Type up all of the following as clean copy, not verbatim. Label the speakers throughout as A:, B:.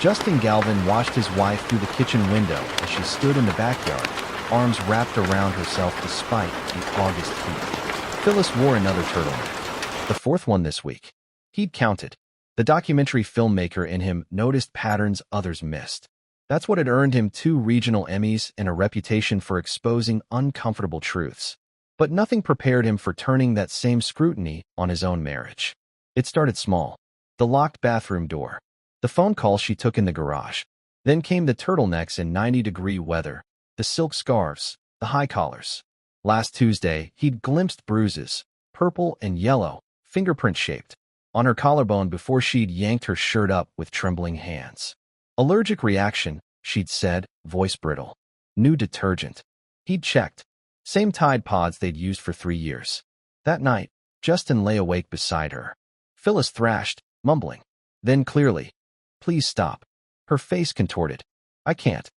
A: Justin Galvin watched his wife through the kitchen window as she stood in the backyard, arms wrapped around herself despite the August heat. Phyllis wore another turtleneck, the fourth one this week. He'd counted. The documentary filmmaker in him noticed patterns others missed. That's what had earned him 2 regional Emmys and a reputation for exposing uncomfortable truths. But nothing prepared him for turning that same scrutiny on his own marriage. It started small. The locked bathroom door. The phone call she took in the garage. Then came the turtlenecks in 90-degree weather, the silk scarves, the high collars. Last Tuesday, he'd glimpsed bruises, purple and yellow, fingerprint-shaped, on her collarbone before she'd yanked her shirt up with trembling hands. Allergic reaction, she'd said, voice brittle. New detergent. He'd checked. Same Tide Pods they'd used for 3 years. That night, Justin lay awake beside her. Phyllis thrashed, mumbling. Then clearly, "Please stop." Her face contorted. I can't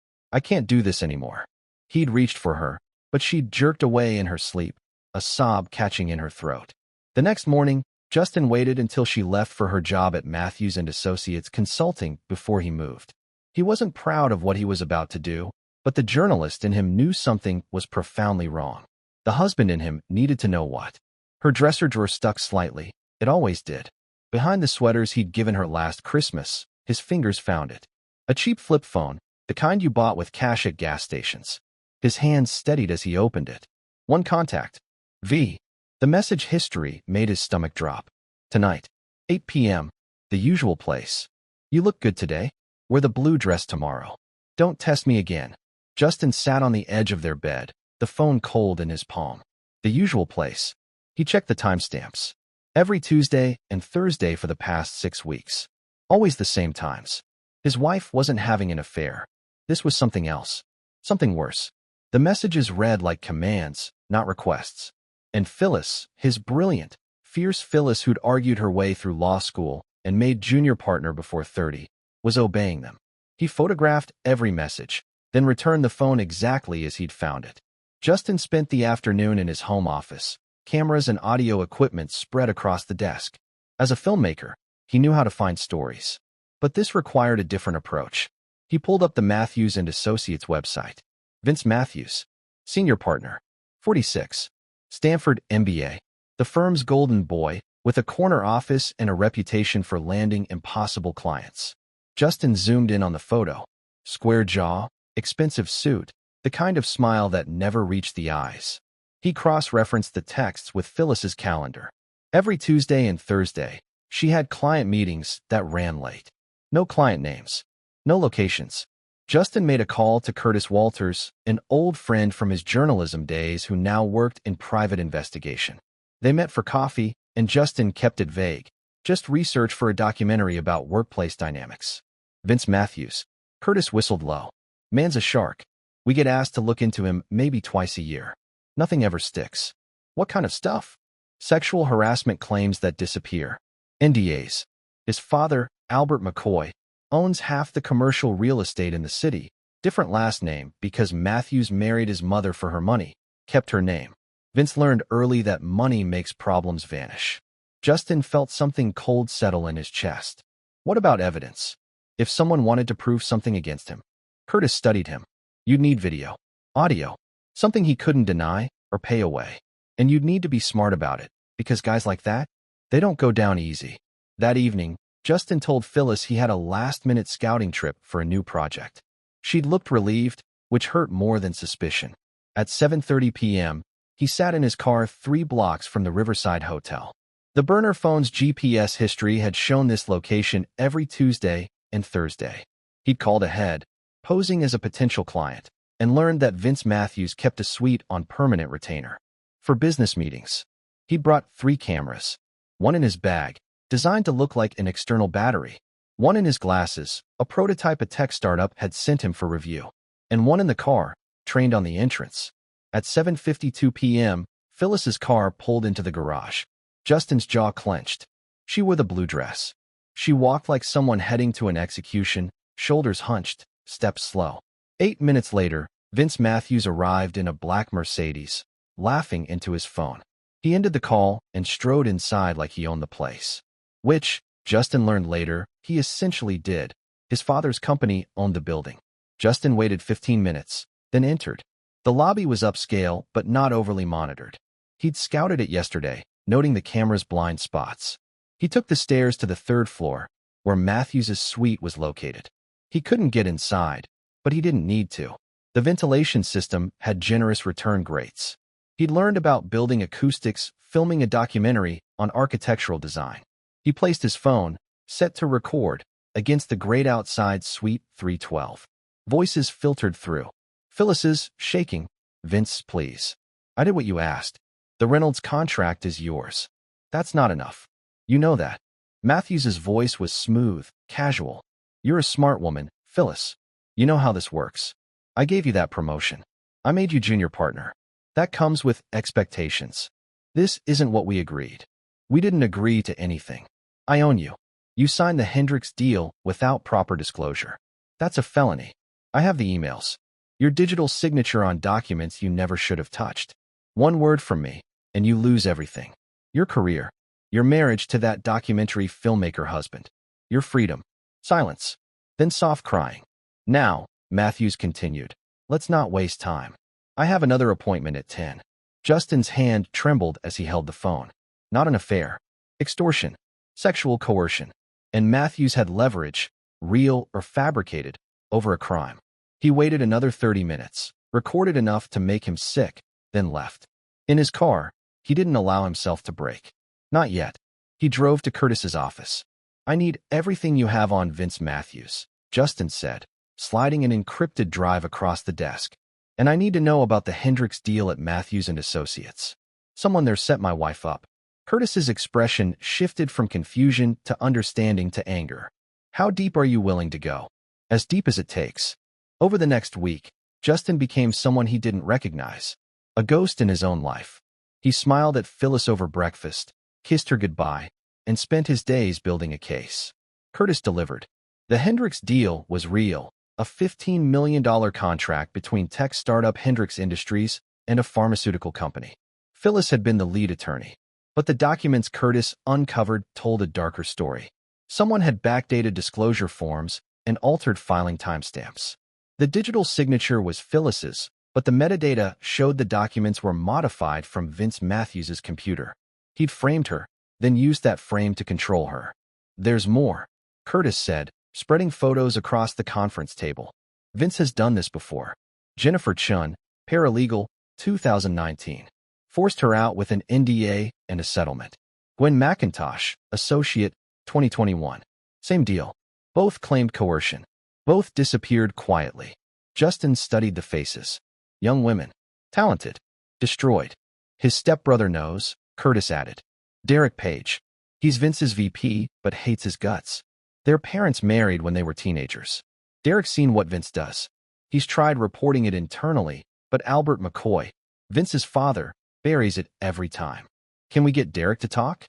A: do this anymore." He'd reached for her, but she'd jerked away in her sleep, a sob catching in her throat. The next morning, Justin waited until she left for her job at Matthews and Associates Consulting before he moved. He wasn't proud of what he was about to do, but the journalist in him knew something was profoundly wrong. The husband in him needed to know what. Her dresser drawer stuck slightly. It always did. Behind the sweaters he'd given her last Christmas, his fingers found it. A cheap flip phone, the kind you bought with cash at gas stations. His hands steadied as he opened it. One contact. V. The message history made his stomach drop. Tonight, 8 p.m., the usual place. You look good today. Wear the blue dress tomorrow. Don't test me again. Justin sat on the edge of their bed, the phone cold in his palm. The usual place. He checked the timestamps. Every Tuesday and Thursday for the past 6 weeks. Always the same times. His wife wasn't having an affair. This was something else. Something worse. The messages read like commands, not requests. And Phyllis, his brilliant, fierce Phyllis who'd argued her way through law school and made junior partner before 30, was obeying them. He photographed every message, then returned the phone exactly as he'd found it. Justin spent the afternoon in his home office, cameras and audio equipment spread across the desk. As a filmmaker, he knew how to find stories. But this required a different approach. He pulled up the Matthews and Associates website. Vince Matthews, senior partner, 46, Stanford MBA, the firm's golden boy, with a corner office and a reputation for landing impossible clients. Justin zoomed in on the photo. Square jaw, expensive suit, the kind of smile that never reached the eyes. He cross-referenced the texts with Phyllis's calendar. Every Tuesday and Thursday, she had client meetings that ran late. No client names. No locations. Justin made a call to Curtis Walters, an old friend from his journalism days who now worked in private investigation. They met for coffee, and Justin kept it vague. Just research for a documentary about workplace dynamics. Vince Matthews. Curtis whistled low. Man's a shark. We get asked to look into him maybe twice a year. Nothing ever sticks. What kind of stuff? Sexual harassment claims that disappear. NDAs. His father, Albert McCoy, owns half the commercial real estate in the city, different last name because Matthews married his mother for her money, kept her name. Vince learned early that money makes problems vanish. Justin felt something cold settle in his chest. What about evidence? If someone wanted to prove something against him. Curtis studied him. You'd need video, audio, something he couldn't deny or pay away. And you'd need to be smart about it, because guys like that, they don't go down easy. That evening, Justin told Phyllis he had a last-minute scouting trip for a new project. She'd looked relieved, which hurt more than suspicion. At 7:30 p.m., he sat in his car 3 blocks from the Riverside Hotel. The burner phone's GPS history had shown this location every Tuesday and Thursday. He'd called ahead, posing as a potential client, and learned that Vince Matthews kept a suite on permanent retainer. For business meetings, he'd brought 3 cameras, one in his bag, designed to look like an external battery, one in his glasses, a prototype a tech startup had sent him for review, and one in the car, trained on the entrance. At 7:52 p.m., Phyllis's car pulled into the garage. Justin's jaw clenched. She wore the blue dress. She walked like someone heading to an execution, shoulders hunched, steps slow. 8 minutes later, Vince Matthews arrived in a black Mercedes, laughing into his phone. He ended the call and strode inside like he owned the place. Which, Justin learned later, he essentially did. His father's company owned the building. Justin waited 15 minutes, then entered. The lobby was upscale, but not overly monitored. He'd scouted it yesterday, noting the camera's blind spots. He took the stairs to the third floor, where Matthews's suite was located. He couldn't get inside, but he didn't need to. The ventilation system had generous return grates. He'd learned about building acoustics, filming a documentary on architectural design. He placed his phone, set to record, against the grate outside Suite 312. Voices filtered through. Phyllis's, shaking. Vince, please. I did what you asked. The Reynolds contract is yours. That's not enough. You know that. Matthews's voice was smooth, casual. You're a smart woman, Phyllis. You know how this works. I gave you that promotion. I made you junior partner. That comes with expectations. This isn't what we agreed. We didn't agree to anything. I own you. You signed the Hendricks deal without proper disclosure. That's a felony. I have the emails. Your digital signature on documents you never should have touched. One word from me, and you lose everything. Your career. Your marriage to that documentary filmmaker husband. Your freedom. Silence. Then soft crying. Now, Matthews continued. Let's not waste time. I have another appointment at 10. Justin's hand trembled as he held the phone. Not an affair. Extortion. Sexual coercion. And Matthews had leverage, real or fabricated, over a crime. He waited another 30 minutes, recorded enough to make him sick, then left. In his car, he didn't allow himself to break. Not yet. He drove to Curtis's office. I need everything you have on Vince Matthews, Justin said, sliding an encrypted drive across the desk. And I need to know about the Hendricks deal at Matthews and Associates. Someone there set my wife up. Curtis's expression shifted from confusion to understanding to anger. How deep are you willing to go? As deep as it takes. Over the next week, Justin became someone he didn't recognize. A ghost in his own life. He smiled at Phyllis over breakfast, kissed her goodbye, and spent his days building a case. Curtis delivered. The Hendricks deal was real, a $15 million contract between tech startup Hendricks Industries and a pharmaceutical company. Phyllis had been the lead attorney. But the documents Curtis uncovered told a darker story. Someone had backdated disclosure forms and altered filing timestamps. The digital signature was Phyllis's, but the metadata showed the documents were modified from Vince Matthews's computer. He'd framed her, then used that frame to control her. There's more, Curtis said, spreading photos across the conference table. Vince has done this before. Jennifer Chun, paralegal, 2019. Forced her out with an NDA and a settlement. Gwen McIntosh, associate, 2021. Same deal. Both claimed coercion. Both disappeared quietly. Justin studied the faces. Young women. Talented. Destroyed. His stepbrother knows, Curtis added. Derek Page. He's Vince's VP, but hates his guts. Their parents married when they were teenagers. Derek's seen what Vince does. He's tried reporting it internally, but Albert McCoy, Vince's father, buries it every time. Can we get Derek to talk?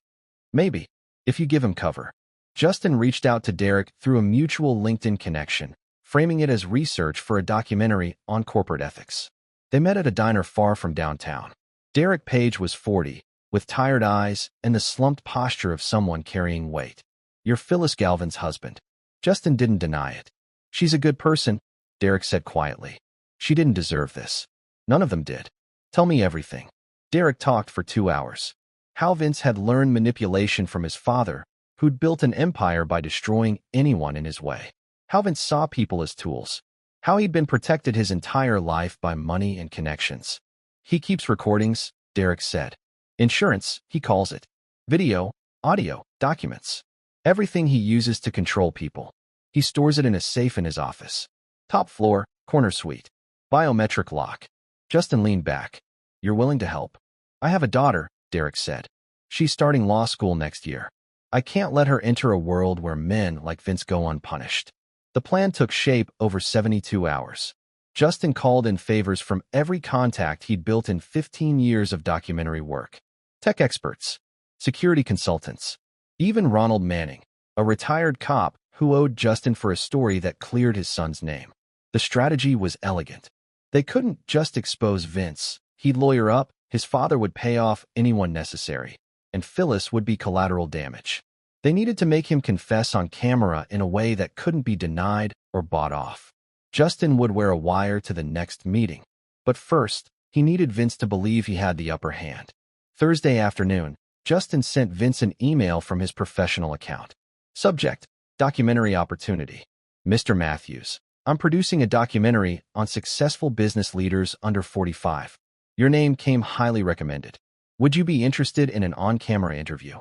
A: Maybe, if you give him cover. Justin reached out to Derek through a mutual LinkedIn connection, framing it as research for a documentary on corporate ethics. They met at a diner far from downtown. Derek Page was 40, with tired eyes and the slumped posture of someone carrying weight. You're Phyllis Galvin's husband. Justin didn't deny it. She's a good person, Derek said quietly. She didn't deserve this. None of them did. Tell me everything. Derek talked for 2 hours. How Vince had learned manipulation from his father, who'd built an empire by destroying anyone in his way. How Vince saw people as tools. How he'd been protected his entire life by money and connections. He keeps recordings, Derek said. Insurance, he calls it. Video, audio, documents. Everything he uses to control people. He stores it in a safe in his office. Top floor, corner suite. Biometric lock. Justin leaned back. You're willing to help? I have a daughter, Derek said. She's starting law school next year. I can't let her enter a world where men like Vince go unpunished. The plan took shape over 72 hours. Justin called in favors from every contact he'd built in 15 years of documentary work. Tech experts, security consultants, even Ronald Manning, a retired cop who owed Justin for a story that cleared his son's name. The strategy was elegant. They couldn't just expose Vince. He'd lawyer up, his father would pay off anyone necessary, and Phyllis would be collateral damage. They needed to make him confess on camera in a way that couldn't be denied or bought off. Justin would wear a wire to the next meeting. But first, he needed Vince to believe he had the upper hand. Thursday afternoon, Justin sent Vince an email from his professional account. Subject: Documentary opportunity. Mr. Matthews, I'm producing a documentary on successful business leaders under 45. Your name came highly recommended. Would you be interested in an on-camera interview?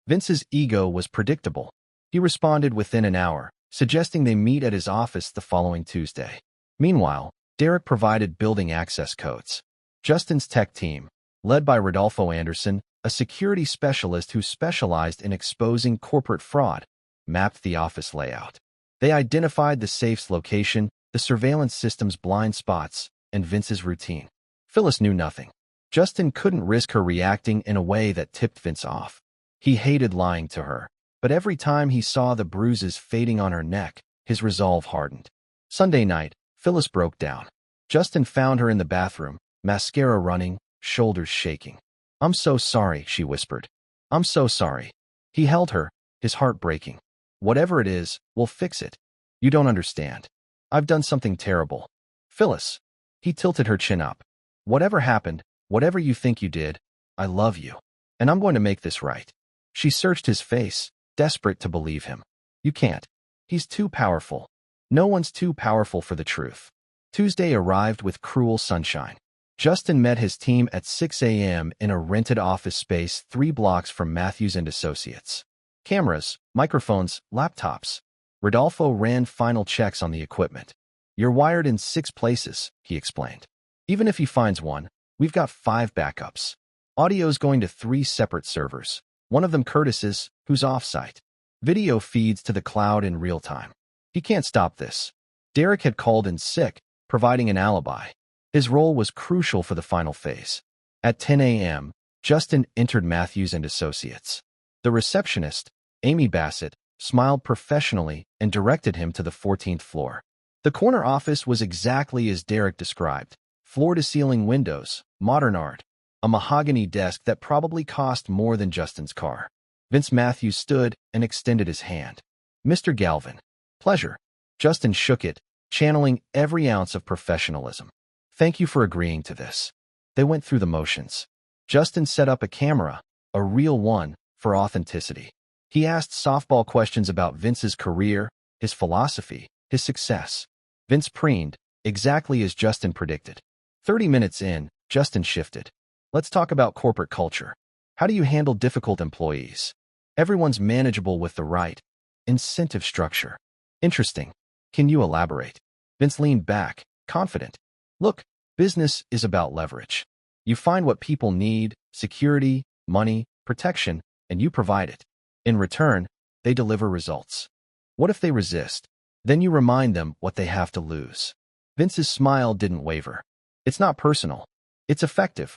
A: Vince's ego was predictable. He responded within an hour, suggesting they meet at his office the following Tuesday. Meanwhile, Derek provided building access codes. Justin's tech team, led by Rodolfo Anderson, a security specialist who specialized in exposing corporate fraud, mapped the office layout. They identified the safe's location, the surveillance system's blind spots, and Vince's routine. Phyllis knew nothing. Justin couldn't risk her reacting in a way that tipped Vince off. He hated lying to her, but every time he saw the bruises fading on her neck, his resolve hardened. Sunday night, Phyllis broke down. Justin found her in the bathroom, mascara running, shoulders shaking. I'm so sorry, she whispered. I'm so sorry. He held her, his heart breaking. Whatever it is, we'll fix it. You don't understand. I've done something terrible. Phyllis. He tilted her chin up. Whatever happened, whatever you think you did, I love you. And I'm going to make this right. She searched his face, desperate to believe him. You can't. He's too powerful. No one's too powerful for the truth. Tuesday arrived with cruel sunshine. Justin met his team at 6 a.m. in a rented office space 3 blocks from Matthews & Associates. Cameras, microphones, laptops. Rodolfo ran final checks on the equipment. You're wired in 6 places, he explained. Even if he finds one, we've got 5 backups. Audio's going to 3 separate servers. One of them Curtis's, who's off-site. Video feeds to the cloud in real time. He can't stop this. Derek had called in sick, providing an alibi. His role was crucial for the final phase. At 10 a.m., Justin entered Matthews & Associates. The receptionist, Amy Bassett, smiled professionally and directed him to the 14th floor. The corner office was exactly as Derek described. Floor-to-ceiling windows, modern art, a mahogany desk that probably cost more than Justin's car. Vince Matthews stood and extended his hand. Mr. Galvin. Pleasure. Justin shook it, channeling every ounce of professionalism. Thank you for agreeing to this. They went through the motions. Justin set up a camera, a real one, for authenticity. He asked softball questions about Vince's career, his philosophy, his success. Vince preened, exactly as Justin predicted. 30 minutes in, Justin shifted. Let's talk about corporate culture. How do you handle difficult employees? Everyone's manageable with the right incentive structure. Interesting. Can you elaborate? Vince leaned back, confident. Look, business is about leverage. You find what people need, security, money, protection, and you provide it. In return, they deliver results. What if they resist? Then you remind them what they have to lose. Vince's smile didn't waver. It's not personal. It's effective.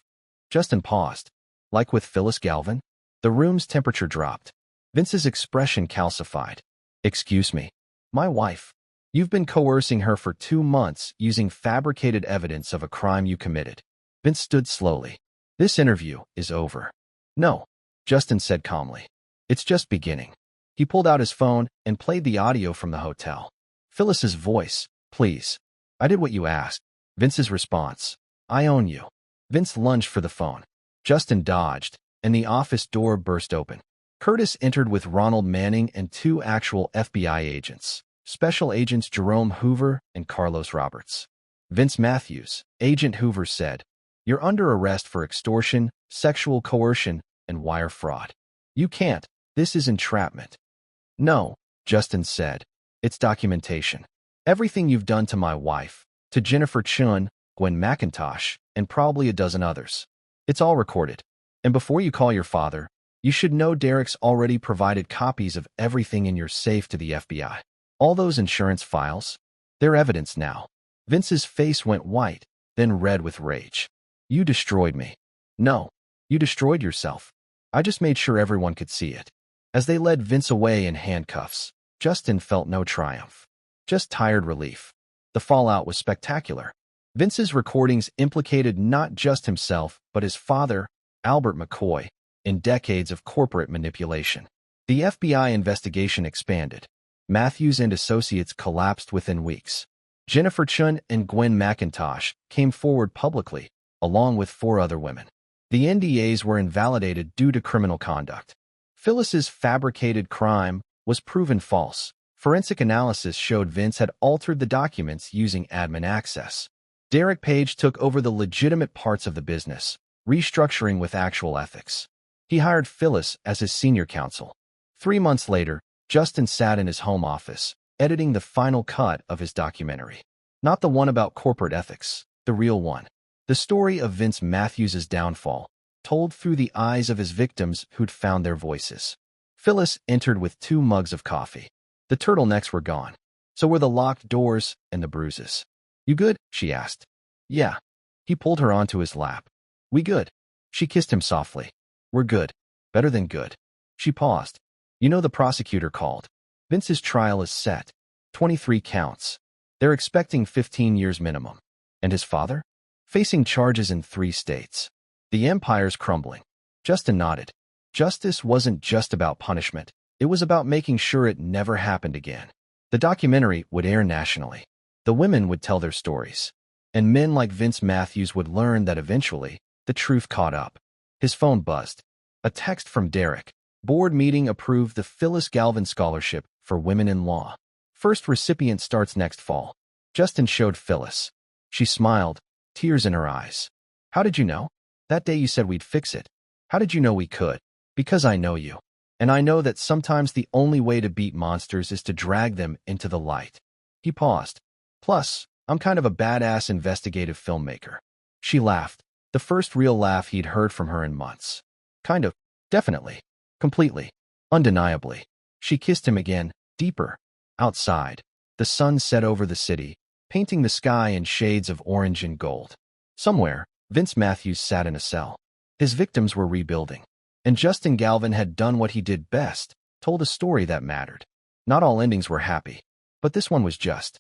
A: Justin paused. Like with Phyllis Galvin? The room's temperature dropped. Vince's expression calcified. Excuse me. My wife. You've been coercing her for 2 months using fabricated evidence of a crime you committed. Vince stood slowly. This interview is over. No, Justin said calmly. It's just beginning. He pulled out his phone and played the audio from the hotel. Phyllis's voice. Please. I did what you asked. Vince's response. I own you. Vince lunged for the phone. Justin dodged, and the office door burst open. Curtis entered with Ronald Manning and 2 actual FBI agents, Special Agents Jerome Hoover and Carlos Roberts. Vince Matthews, Agent Hoover said, You're under arrest for extortion, sexual coercion, and wire fraud. You can't. This is entrapment. No, Justin said. It's documentation. Everything you've done to my wife, to Jennifer Chun, Gwen McIntosh, and probably a dozen others. It's all recorded. And before you call your father, you should know Derek's already provided copies of everything in your safe to the FBI. All those insurance files, they're evidence now. Vince's face went white, then red with rage. You destroyed me. No, you destroyed yourself. I just made sure everyone could see it. As they led Vince away in handcuffs, Justin felt no triumph, just tired relief. The fallout was spectacular. Vince's recordings implicated not just himself, but his father, Albert McCoy, in decades of corporate manipulation. The FBI investigation expanded. Matthews and associates collapsed within weeks. Jennifer Chun and Gwen McIntosh came forward publicly, along with 4 other women. The NDAs were invalidated due to criminal conduct. Phyllis's fabricated crime was proven false. Forensic analysis showed Vince had altered the documents using admin access. Derek Page took over the legitimate parts of the business, restructuring with actual ethics. He hired Phyllis as his senior counsel. 3 months later, Justin sat in his home office, editing the final cut of his documentary. Not the one about corporate ethics, the real one. The story of Vince Matthews' downfall, told through the eyes of his victims who'd found their voices. Phyllis entered with 2 mugs of coffee. The turtlenecks were gone. So were the locked doors and the bruises. "You good?" she asked. "Yeah." He pulled her onto his lap. "We good?" She kissed him softly. "We're good. Better than good." She paused. "You know the prosecutor called. Vince's trial is set. 23 counts. They're expecting 15 years minimum. And his father? Facing charges in 3 states. The empire's crumbling." Justin nodded. Justice wasn't just about punishment. It was about making sure it never happened again. The documentary would air nationally. The women would tell their stories. And men like Vince Matthews would learn that eventually, the truth caught up. His phone buzzed. A text from Derek. Board meeting approved the Phyllis Galvin Scholarship for Women in Law. First recipient starts next fall. Justin showed Phyllis. She smiled, tears in her eyes. "How did you know? That day you said we'd fix it. How did you know we could?" "Because I know you. And I know that sometimes the only way to beat monsters is to drag them into the light." He paused. "Plus, I'm kind of a badass investigative filmmaker." She laughed, the first real laugh he'd heard from her in months. "Kind of. Definitely. Completely. Undeniably." She kissed him again, deeper. Outside, the sun set over the city, painting the sky in shades of orange and gold. Somewhere, Vince Matthews sat in a cell. His victims were rebuilding. And Justin Galvin had done what he did best, told a story that mattered. Not all endings were happy, but this one was just.